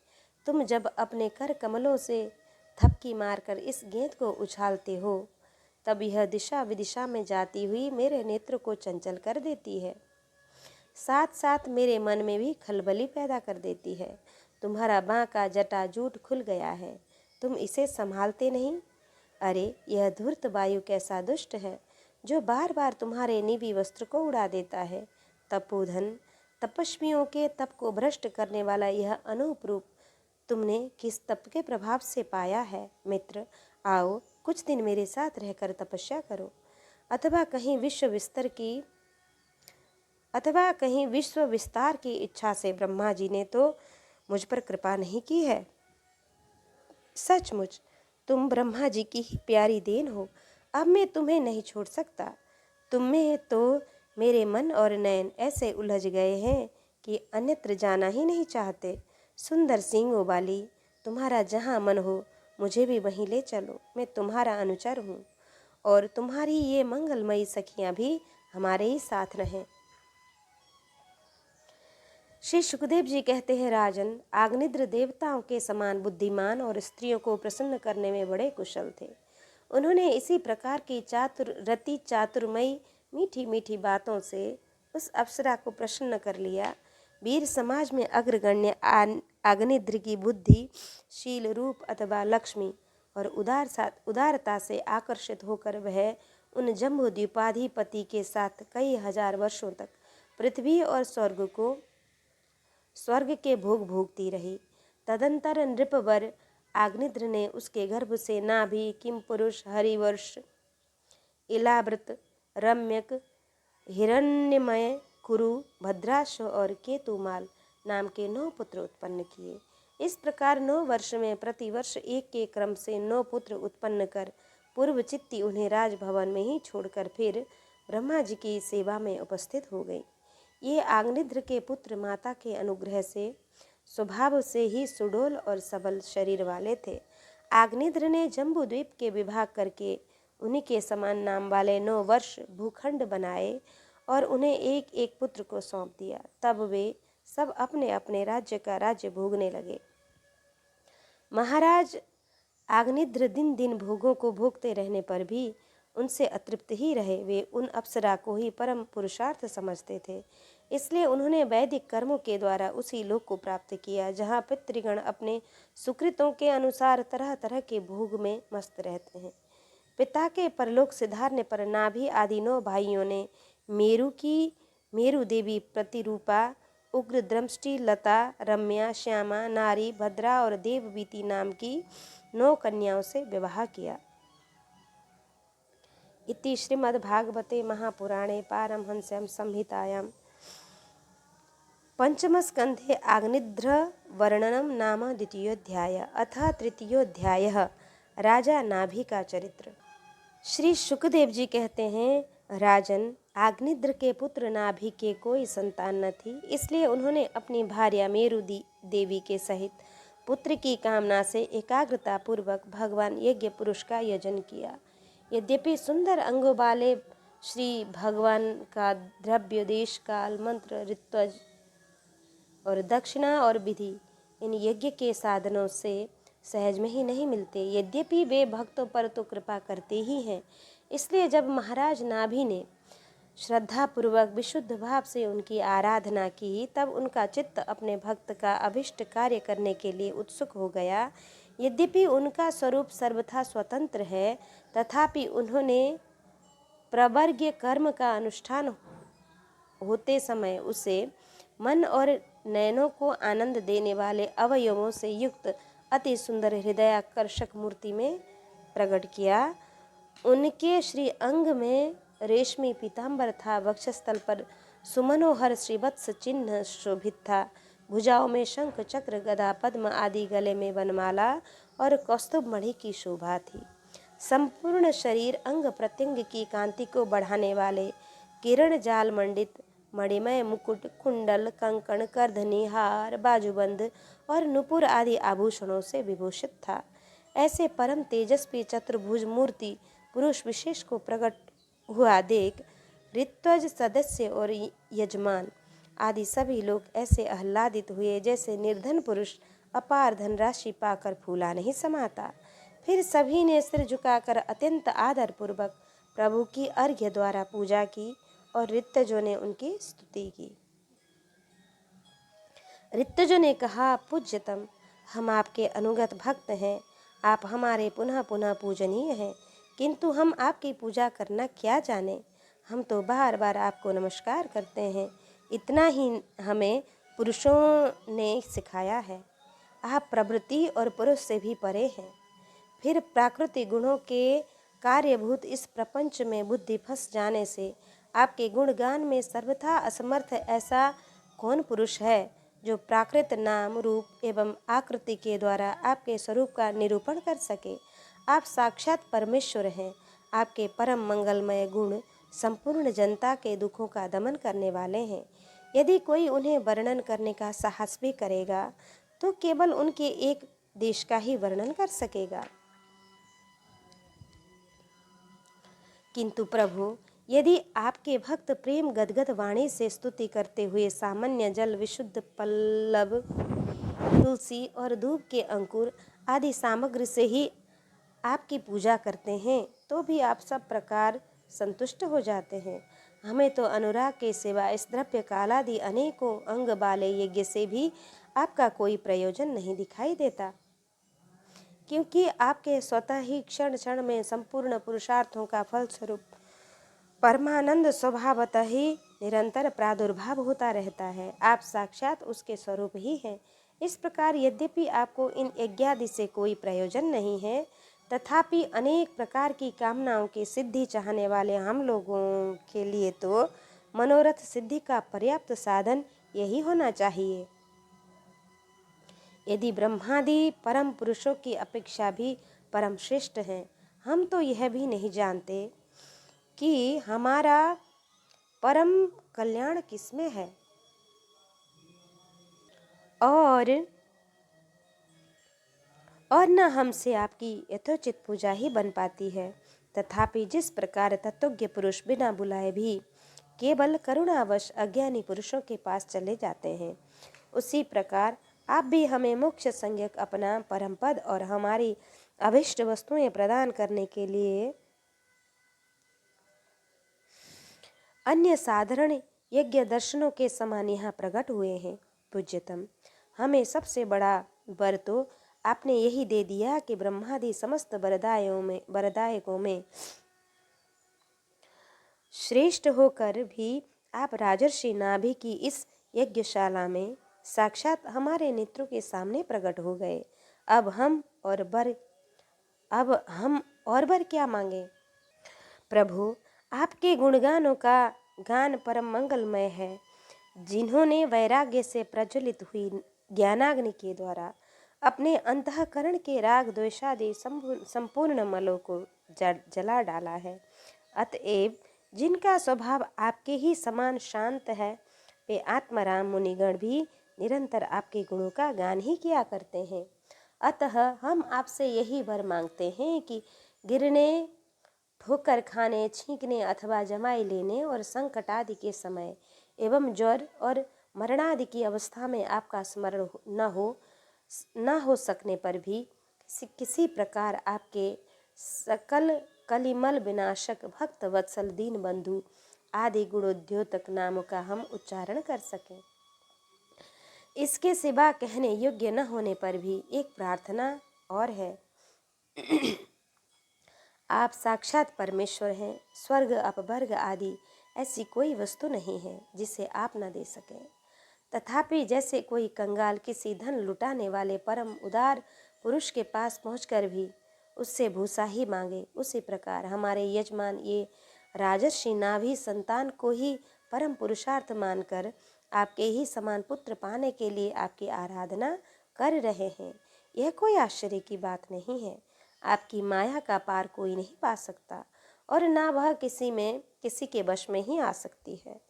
तुम जब अपने कर कमलों से थपकी मारकर इस गेंद को उछालते हो, तब यह दिशा विदिशा में जाती हुई मेरे नेत्र को चंचल कर देती है, साथ साथ मेरे मन में भी खलबली पैदा कर देती है। तुम्हारा बांका जटाजूट खुल गया है, तुम इसे संभालते नहीं। अरे, यह धूर्त वायु कैसा दुष्ट है, जो बार बार तुम्हारे निवी वस्त्र को उड़ा देता है। तपोधन, तपस्वियों के तप को भ्रष्ट करने वाला यह अनूप रूप तुमने किस तप के प्रभाव से पाया है? मित्र, आओ कुछ दिन मेरे साथ रहकर तपस्या करो, अथवा कहीं विश्व विस्तार की इच्छा से ब्रह्मा जी ने तो मुझ पर कृपा नहीं की है। सचमुच तुम ब्रह्मा जी की ही प्यारी देन हो। अब मैं तुम्हें नहीं छोड़ सकता। तुम में तो मेरे मन और नयन ऐसे उलझ गए हैं कि अन्यत्र जाना ही नहीं चाहते। सुंदर सींगों वाली, तुम्हारा जहाँ मन हो मुझे भी वहीं ले चलो। मैं तुम्हारा अनुचर हूँ, और तुम्हारी ये मंगलमयी सखियाँ भी हमारे ही साथ रहें। श्री सुखदेव जी कहते हैं, राजन, आग्निद्र देवताओं के समान बुद्धिमान और स्त्रियों को प्रसन्न करने में बड़े कुशल थे। उन्होंने इसी प्रकार की चातुर्मयी मीठी मीठी बातों से उस अप्सरा को प्रसन्न कर लिया। वीर समाज में अग्रगण्य आग्निद्र की बुद्धि, शील, रूप अथवा लक्ष्मी और उदारता से आकर्षित होकर वह उन जम्बू द्वीपाधिपति के साथ कई हजार वर्षों तक पृथ्वी और स्वर्ग के भोग भोगती रही। तदंतर नृपवर आग्निद्र ने उसके गर्भ से नाभि, किमपुरुष, हरिवर्ष, इलावृत, रम्यक, हिरण्यमय, कुरु, भद्राश्व और केतुमाल नाम के 9 पुत्र उत्पन्न किए। इस प्रकार 9 वर्ष में प्रतिवर्ष एक के क्रम से 9 पुत्र उत्पन्न कर पूर्वचित्ती उन्हें राजभवन में ही छोड़कर फिर ब्रह्मा जी की सेवा में उपस्थित हो गई। ये आग्निद्र के पुत्र माता के अनुग्रह से स्वभाव से ही सुडोल और सबल शरीर वाले थे। आग्निद्र ने जम्बू द्वीप के विभाग करके उन्हीं के समान नाम वाले 9 वर्ष भूखंड बनाए और उन्हें एक एक पुत्र को सौंप दिया। तब वे सब अपने अपने राज्य का राज्य भोगने लगे। महाराज आग्निद्र दिन दिन भोगों को भोगते रहने पर भी उनसे अतृप्त ही रहे। वे उन अप्सरा को ही परम पुरुषार्थ समझते थे, इसलिए उन्होंने वैदिक कर्मों के द्वारा उसी लोक को प्राप्त किया जहाँ पितृगण अपने सुकृतों के अनुसार तरह तरह के भोग में मस्त रहते हैं। पिता के परलोक सिधारने पर नाभि आदि 9 भाइयों ने मेरु देवी प्रतिरूपा, उग्र दृष्टि, लता, रम्या, श्यामा, नारी, भद्रा और देववीति नाम की 9 कन्याओं से विवाह किया। इति श्रीमद्भागवते महापुराणे पारमहंस्यां संहितायां पंचमस्कन्धे आग्निद्र वर्णनम नाम द्वितीयोऽध्यायः। अथ तृतीयोऽध्यायः राजा नाभि का चरित्र। श्री सुखदेव जी कहते हैं, राजन, आग्निद्र के पुत्र नाभि के कोई संतान न थी, इसलिए उन्होंने अपनी भार्या मेरु देवी के सहित पुत्र की कामना से एकाग्रता पूर्वक भगवान यज्ञ पुरुष का यजन किया। यद्यपि सुंदर अंगों वाले श्री भगवान का द्रव्य, देश, काल, मंत्र, ऋत्वज और दक्षिणा और विधि इन यज्ञ के साधनों से सहज में ही नहीं मिलते, यद्यपि वे भक्तों पर तो कृपा करते ही हैं। इसलिए जब महाराज नाभि ने श्रद्धापूर्वक विशुद्ध भाव से उनकी आराधना की, तब उनका चित्त अपने भक्त का अभिष्ट कार्य करने के लिए उत्सुक हो गया। यद्यपि उनका स्वरूप सर्वथा स्वतंत्र है, तथापि उन्होंने प्रवर्ग्य कर्म का अनुष्ठान होते समय उसे मन और नयनों को आनंद देने वाले अवयवों से युक्त अति सुंदर हृदयाकर्षक मूर्ति में प्रकट किया। उनके श्री अंग में रेशमी पीताम्बर था, वक्षस्थल पर सुमनोहर श्रीवत्स चिन्ह शोभित था, भुजाओं में शंख चक्र गदा पद्म आदि, गले में वनमाला और कौस्तुभ मणि की शोभा थी। संपूर्ण शरीर अंग प्रत्यंग की कांति को बढ़ाने वाले किरण जाल मंडित मणिमय मुकुट, कुंडल, कंकण, करधनी, हार, बाजूबंद और नुपुर आदि आभूषणों से विभूषित था। ऐसे परम तेजस्वी चतुर्भुज मूर्ति पुरुष विशेष को प्रकट हुआ देख ऋत्वज सदस्य और यजमान आदि सभी लोग ऐसे आह्लादित हुए जैसे निर्धन पुरुष अपार धनराशि पाकर फूला नहीं समाता। फिर सभी ने सिर झुकाकर अत्यंत आदर पूर्वक प्रभु की अर्घ्य द्वारा पूजा की और ऋत्विजों ने उनकी स्तुति की। ऋत्विजों ने कहा, पूज्यतम, हम आपके अनुगत भक्त हैं, आप हमारे पुनः पुनः पूजनीय हैं, किंतु हम आपकी पूजा करना क्या जाने। हम तो बार बार आपको नमस्कार करते हैं, इतना ही हमें पुरुषों ने सिखाया है। आप प्रवृत्ति और पुरुष से भी परे हैं। फिर प्राकृतिक गुणों के कार्यभूत इस प्रपंच में बुद्धि फंस जाने से आपके गुणगान में सर्वथा असमर्थ ऐसा कौन पुरुष है जो प्राकृत नाम रूप एवं आकृति के द्वारा आपके स्वरूप का निरूपण कर सके। आप साक्षात परमेश्वर हैं। आपके परम मंगलमय गुण संपूर्ण जनता के दुखों का दमन करने वाले हैं। यदि कोई उन्हें वर्णन करने का साहस भी करेगा तो केवल उनके एक देश का ही वर्णन कर सकेगा। किंतु प्रभु, यदि आपके भक्त प्रेम गदगद वाणी से स्तुति करते हुए सामान्य जल, विशुद्ध पल्लव, तुलसी और धूप के अंकुर आदि सामग्री से ही आपकी पूजा करते हैं तो भी आप सब प्रकार संतुष्ट हो जाते हैं। हमें तो अनुराग के सिवा इस द्रव्य कालादि अनेकों अंग वाले यज्ञ से भी आपका कोई प्रयोजन नहीं दिखाई देता, क्योंकि आपके स्वतः ही क्षण क्षण में संपूर्ण पुरुषार्थों का फलस्वरूप परमानंद स्वभावतः ही निरंतर प्रादुर्भाव होता रहता है। आप साक्षात उसके स्वरूप ही हैं। इस प्रकार यद्यपि आपको इन यज्ञादि से कोई प्रयोजन नहीं है, तथापि अनेक प्रकार की कामनाओं की सिद्धि चाहने वाले हम लोगों के लिए तो मनोरथ सिद्धि का पर्याप्त साधन यही होना चाहिए। यदि ब्रह्मादि परम पुरुषों की अपेक्षा भी परम श्रेष्ठ हैं, हम तो यह भी नहीं जानते कि हमारा परम कल्याण किसमें है और न हमसे आपकी यथोचित पूजा ही बन पाती है। तथापि जिस प्रकार तत्वज्ञ पुरुष बिना बुलाए भी केवल करुणावश अज्ञानी पुरुषों के पास चले जाते हैं, उसी प्रकार आप भी हमें मोक्ष संज्ञक अपना परम पद और हमारी अभिष्ट वस्तुएं प्रदान करने के लिए अन्य साधारण यज्ञ दर्शनों के समान यहाँ प्रकट हुए हैं। पूज्यतम, हमें सबसे बड़ा वर तो आपने यही दे दिया कि ब्रह्मादि समस्त वरदायकों में श्रेष्ठ होकर भी आप राजर्षि नाभि की इस यज्ञशाला में साक्षात हमारे नेत्रों के सामने प्रकट हो गए। अब हम और वर क्या मांगे। प्रभु, आपके गुणगानों का गान परम मंगलमय है। जिन्होंने वैराग्य से प्रज्वलित हुई ज्ञानाग्नि के द्वारा अपने अंतःकरण के राग द्वेषादि संपूर्ण मलों को जला डाला है, अतएव जिनका स्वभाव आपके ही समान शांत है, वे आत्माराम मुनिगण भी निरंतर आपके गुणों का गान ही किया करते हैं। अतः हम आपसे यही वर मांगते हैं कि गिरने, ठोकर खाने, छींकने अथवा जमाई लेने और संकट आदि के समय एवं ज्वर और मरणादि की अवस्था में आपका स्मरण न हो सकने पर भी किसी प्रकार आपके सकल कलिमल विनाशक भक्त वत्सल दीन बंधु आदि गुणोद्योतक नामों का हम उच्चारण कर सकें। इसके सिवा कहने योग्य न होने पर भी एक प्रार्थना और है। आप साक्षात परमेश्वर हैं। स्वर्ग अपवर्ग आदि ऐसी कोई वस्तु नहीं है जिसे आप न दे सकें। तथापि जैसे कोई कंगाल किसी धन लुटाने वाले परम उदार पुरुष के पास पहुंचकर भी उससे भूसा ही मांगे, उसी प्रकार हमारे यजमान ये राजर्षि नाभि संतान को ही परम पुरुषार्थ मानकर आपके ही समान पुत्र पाने के लिए आपकी आराधना कर रहे हैं। यह कोई आश्चर्य की बात नहीं है। आपकी माया का पार कोई नहीं पा सकता और ना वह किसी के वश में ही आ सकती है।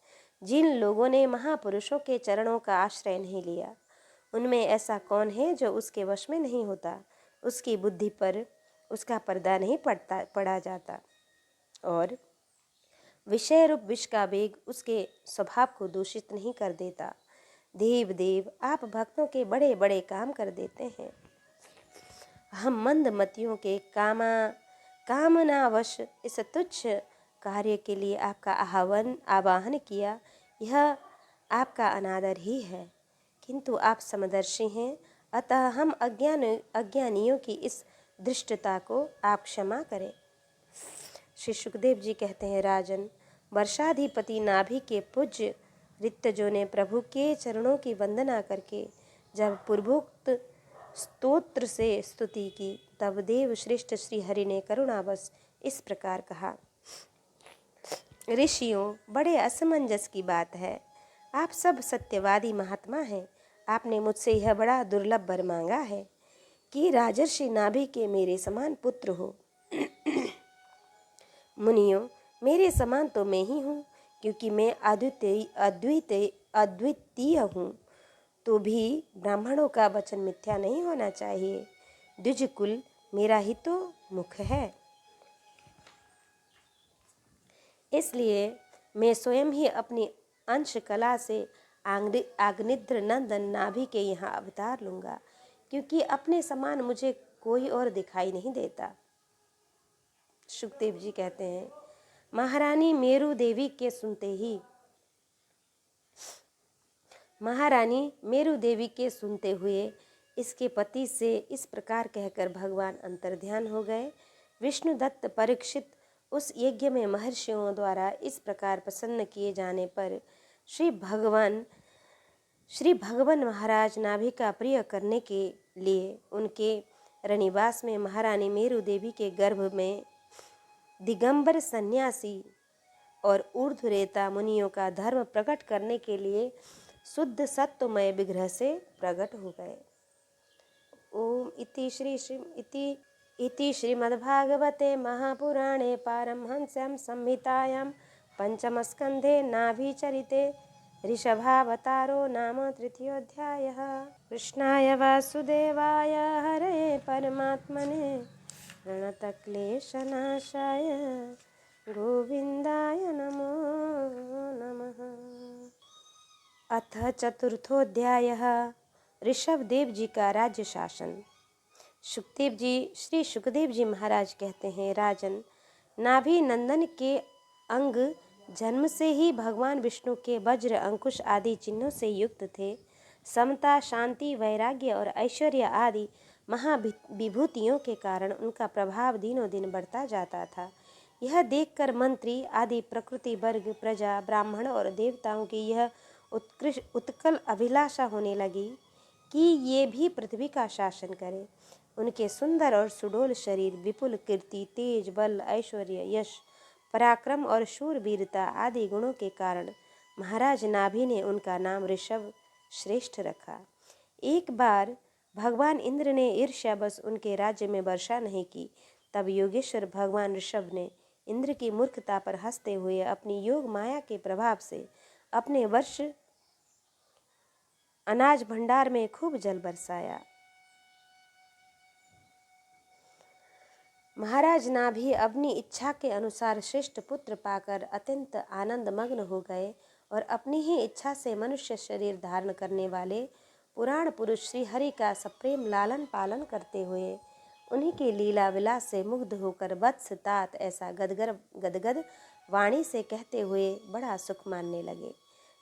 जिन लोगों ने महापुरुषों के चरणों का आश्रय नहीं लिया, उनमें ऐसा कौन है जो उसके वश में नहीं होता। उसकी बुद्धि पर उसका पर्दा नहीं पड़ा जाता और विषय रूप विष का वेग उसके स्वभाव को दूषित नहीं कर देता। देव देव, आप भक्तों के बड़े बड़े काम कर देते हैं। हम मंदमतियों के कामनावश इस तुच्छ कार्य के लिए आपका आवाहन किया, यह आपका अनादर ही है। किंतु आप समदर्शी हैं, अतः हम अज्ञानियों की इस दृष्टता को आप क्षमा करें। श्री सुखदेव जी कहते हैं, राजन, वर्षाधिपति नाभि के पूज्य ऋतजों ने प्रभु के चरणों की वंदना करके जब पूर्वोक्त स्तोत्र से स्तुति की, तब देव श्रेष्ठ श्री हरि ने करुणावश इस प्रकार कहा, ऋषियों, बड़े असमंजस की बात है। आप सब सत्यवादी महात्मा हैं। आपने मुझसे यह बड़ा दुर्लभ वर मांगा है कि राजर्षि नाभि के मेरे समान पुत्र हो। मुनियों, मेरे समान तो मैं ही हूँ, क्योंकि मैं अद्वितीय हूँ। तो भी ब्राह्मणों का वचन मिथ्या नहीं होना चाहिए। द्विज कुल मेरा ही तो मुख है। इसलिए मैं स्वयं ही अपनी अंश कला से आग्निद्र नंदन नाभि के यहाँ अवतार लूँगा, क्योंकि अपने समान मुझे कोई और दिखाई नहीं देता। सुखदेव जी कहते हैं, महारानी मेरु देवी के सुनते हुए इसके पति से इस प्रकार कहकर भगवान अंतर्ध्यान हो गए। विष्णुदत्त परीक्षित उस यज्ञ में महर्षियों द्वारा इस प्रकार प्रसन्न किए जाने पर श्री भगवान महाराज नाभि का प्रिय करने के लिए उनके रनिवास में महारानी मेरु देवी के गर्भ में दिगंबर सन्यासी और ऊर्ध्वरेता मुनियों का धर्म प्रकट करने के लिए शुद्ध सत्वमय विग्रह से प्रकट हो गए। ओम इति श्रीमद्भागवते महापुराणे पारमहंस्यां संहितायां पंचमस्कंधे नाभिचरिते ऋषभावतारो नाम तृतीयोऽध्यायः। कृष्णाय वासुदेवाय हरये परमात्मने प्रणतक्लेशनाशाय गोविन्दाय नमो नमः। अथ चतुर्थोऽध्यायः। ऋषभदेव जी का राज्य शासन। श्री सुखदेव जी महाराज कहते हैं, राजन, नाभि नंदन के अंग जन्म से ही भगवान विष्णु के वज्र अंकुश आदि चिन्हों से युक्त थे। समता, शांति, वैराग्य और ऐश्वर्य आदि महाविभूतियों के कारण उनका प्रभाव दिनों दिन बढ़ता जाता था। यह देखकर मंत्री आदि प्रकृति वर्ग, प्रजा, ब्राह्मण और देवताओं की यह उत्कल अभिलाषा होने लगी कि ये भी पृथ्वी का शासन करें। उनके सुंदर और सुडोल शरीर, विपुल कीर्ति, तेज, बल, ऐश्वर्य, यश, पराक्रम और शूरवीरता आदि गुणों के कारण महाराज नाभि ने उनका नाम ऋषभ श्रेष्ठ रखा। एक बार भगवान इंद्र ने ईर्ष्यावश उनके राज्य में वर्षा नहीं की। तब योगेश्वर भगवान ऋषभ ने इंद्र की मूर्खता पर हंसते हुए अपनी योग माया के प्रभाव से अपने वर्ष अनाज भंडार में खूब जल बरसाया। महाराज नाभि अपनी इच्छा के अनुसार श्रेष्ठ पुत्र पाकर अत्यंत आनंद मग्न हो गए और अपनी ही इच्छा से मनुष्य शरीर धारण करने वाले पुराण पुरुष श्री हरि का सप्रेम लालन पालन करते हुए उन्हीं के लीला विलास से मुग्ध होकर वत्स तात ऐसा गदगद वाणी से कहते हुए बड़ा सुख मानने लगे।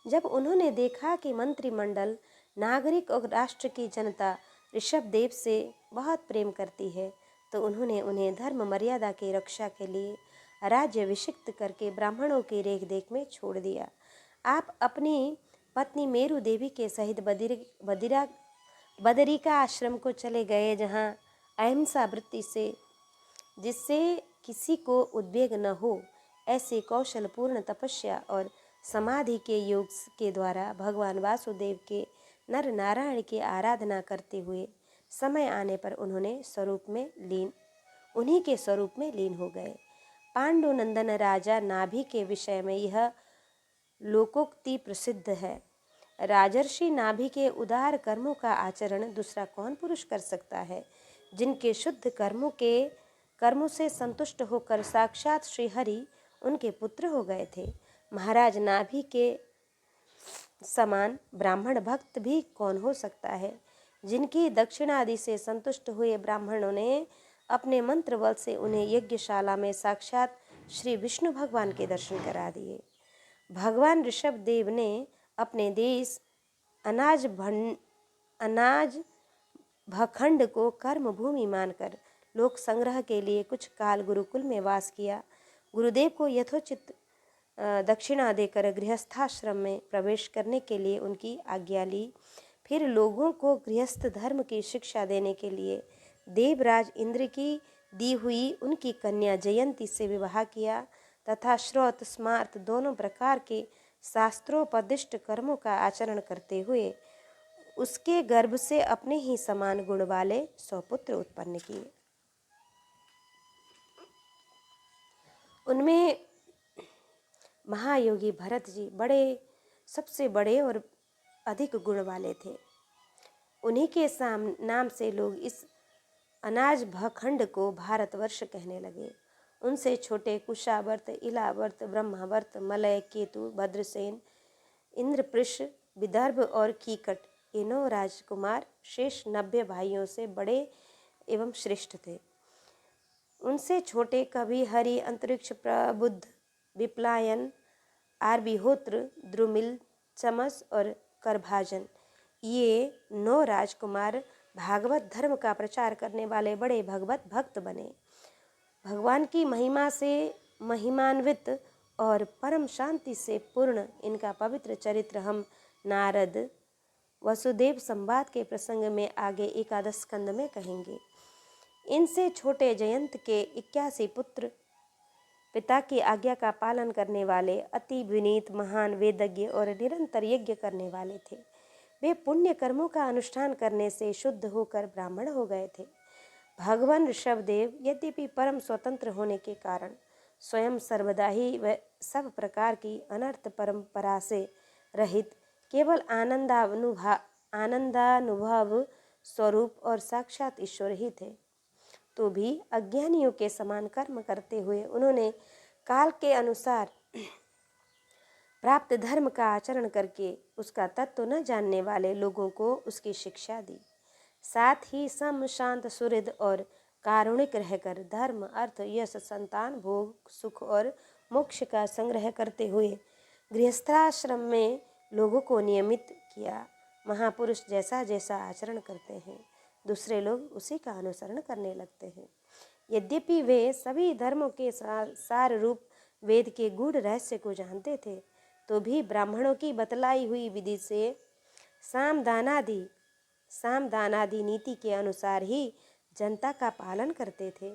जब उन्होंने देखा कि मंत्रिमंडल, नागरिक और राष्ट्र की जनता ऋषभदेव से बहुत प्रेम करती है, तो उन्होंने उन्हें धर्म मर्यादा की रक्षा के लिए राज्य अभिषिक्त करके ब्राह्मणों की रेख देख में छोड़ दिया। आप अपनी पत्नी मेरु देवी के सहित बदरिका आश्रम को चले गए, जहाँ अहिंसा वृत्ति से, जिससे किसी को उद्वेग न हो, ऐसे कौशलपूर्ण तपस्या और समाधि के योग के द्वारा भगवान वासुदेव के नर नारायण की आराधना करते हुए समय आने पर उन्हीं के स्वरूप में लीन हो गए। पांडुनंदन राजा नाभि के विषय में यह लोकोक्ति प्रसिद्ध है। राजर्षि नाभि के उदार कर्मों का आचरण दूसरा कौन पुरुष कर सकता है, जिनके शुद्ध कर्मों से संतुष्ट होकर साक्षात श्रीहरि उनके पुत्र हो गए थे। महाराज नाभि के समान ब्राह्मण भक्त भी कौन हो सकता है, जिनकी दक्षिणादि से संतुष्ट हुए ब्राह्मणों ने अपने मंत्र बल से उन्हें यज्ञशाला में साक्षात श्री विष्णु भगवान के दर्शन करा दिए। भगवान ऋषभदेव ने अपने देश अनाज भखंड को कर्म भूमि मानकर लोक संग्रह के लिए कुछ काल गुरुकुल में वास किया। गुरुदेव को यथोचित दक्षिणा देकर गृहस्थाश्रम में प्रवेश करने के लिए उनकी आज्ञा ली। फिर लोगों को गृहस्थ धर्म की शिक्षा देने के लिए देवराज इंद्र की दी हुई उनकी कन्या जयंती से विवाह किया तथा श्रौत स्मार्त दोनों प्रकार के शास्त्रोपदिष्ट कर्मों का आचरण करते हुए उसके गर्भ से अपने ही समान गुण वाले 100 पुत्र उत्पन्न किए। उनमें महायोगी भरत जी सबसे बड़े और अधिक गुण वाले थे। उन्हीं के नाम से लोग इस अनाज भखंड को भारतवर्ष कहने लगे। उनसे छोटे कुशावर्त, इलावर्त, ब्रह्मावर्त, मलय, केतु, भद्रसेन, इंद्रपृष, विदर्भ और कीकट ये 9 राजकुमार शेष 90 भाइयों से बड़े एवं श्रेष्ठ थे। उनसे छोटे कवि, हरि, अंतरिक्ष प्रबुद्ध, विप्लायन, आर्बिहोत्र, द्रुमिल, चमस और करभाजन ये 9 राजकुमार भागवत धर्म का प्रचार करने वाले बड़े भगवत भक्त बने। भगवान की महिमा से महिमान्वित और परम शांति से पूर्ण इनका पवित्र चरित्र हम नारद वसुदेव संवाद के प्रसंग में आगे 11 स्कंद में कहेंगे। इनसे छोटे जयंत के 81 पुत्र पिता की आज्ञा का पालन करने वाले, अति विनीत, महान वेदज्ञ और निरंतर यज्ञ करने वाले थे। वे पुण्य कर्मों का अनुष्ठान करने से शुद्ध होकर ब्राह्मण हो गए थे। भगवान ऋषभदेव यद्यपि परम स्वतंत्र होने के कारण स्वयं सर्वदा ही व सब प्रकार की अनर्थ परंपरा से रहित केवल आनंदानुभव स्वरूप और साक्षात ईश्वर ही थे, तो भी अज्ञानियों के समान कर्म करते हुए उन्होंने काल के अनुसार प्राप्त धर्म का आचरण करके उसका तत्व न जानने वाले लोगों को उसकी शिक्षा दी। साथ ही सम, शांत, सुहृद और कारुणिक रहकर धर्म, अर्थ, यश, संतान, भोग, सुख और मोक्ष का संग्रह करते हुए गृहस्थाश्रम में लोगों को नियमित किया। महापुरुष जैसा जैसा आचरण करते हैं, दूसरे लोग उसी का अनुसरण करने लगते हैं। यद्यपि वे सभी धर्मों के सार रूप वेद के गूढ़ रहस्य को जानते थे, तो भी ब्राह्मणों की बतलाई हुई विधि से सामदानादि नीति के अनुसार ही जनता का पालन करते थे।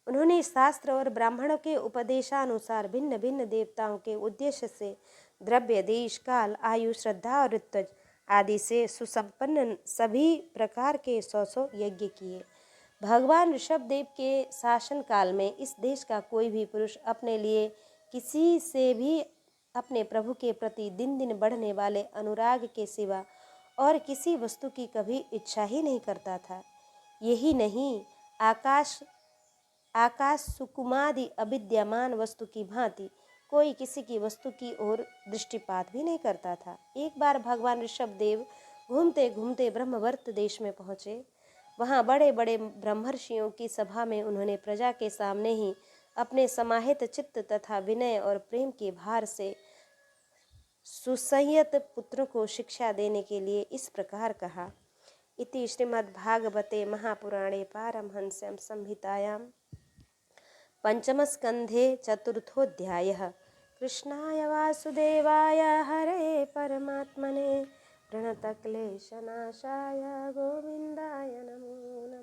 उन्होंने शास्त्र और ब्राह्मणों के उपदेशानुसार भिन्न भिन्न देवताओं के उद्देश्य से द्रव्य, देश, काल, आयु, श्रद्धा और ऋत्विज आदि से सुसंपन्न सभी प्रकार के 100 यज्ञ किए। भगवान ऋषभदेव के शासन काल में इस देश का कोई भी पुरुष अपने लिए किसी से भी अपने प्रभु के प्रति दिन दिन बढ़ने वाले अनुराग के सिवा और किसी वस्तु की कभी इच्छा ही नहीं करता था। यही नहीं, आकाश सुकुमादि अविद्यमान वस्तु की भांति कोई किसी की वस्तु की ओर दृष्टिपात भी नहीं करता था। एक बार भगवान ऋषभदेव घूमते घूमते ब्रह्मवर्त देश में पहुँचे। वहाँ बड़े बड़े ब्रह्मर्षियों की सभा में उन्होंने प्रजा के सामने ही अपने समाहित चित्त तथा विनय और प्रेम के भार से सुसंयत पुत्र को शिक्षा देने के लिए इस प्रकार कहा। इति श्रीमद्भागवते महापुराणे पारमहंस्यां संहितायां पंचमस्कंधे चतुर्थोऽध्यायः। कृष्णाय वासुदेवाय हरे परमात्मने प्रणतक्लेशनाशाय गोविन्दाय नमो नमः।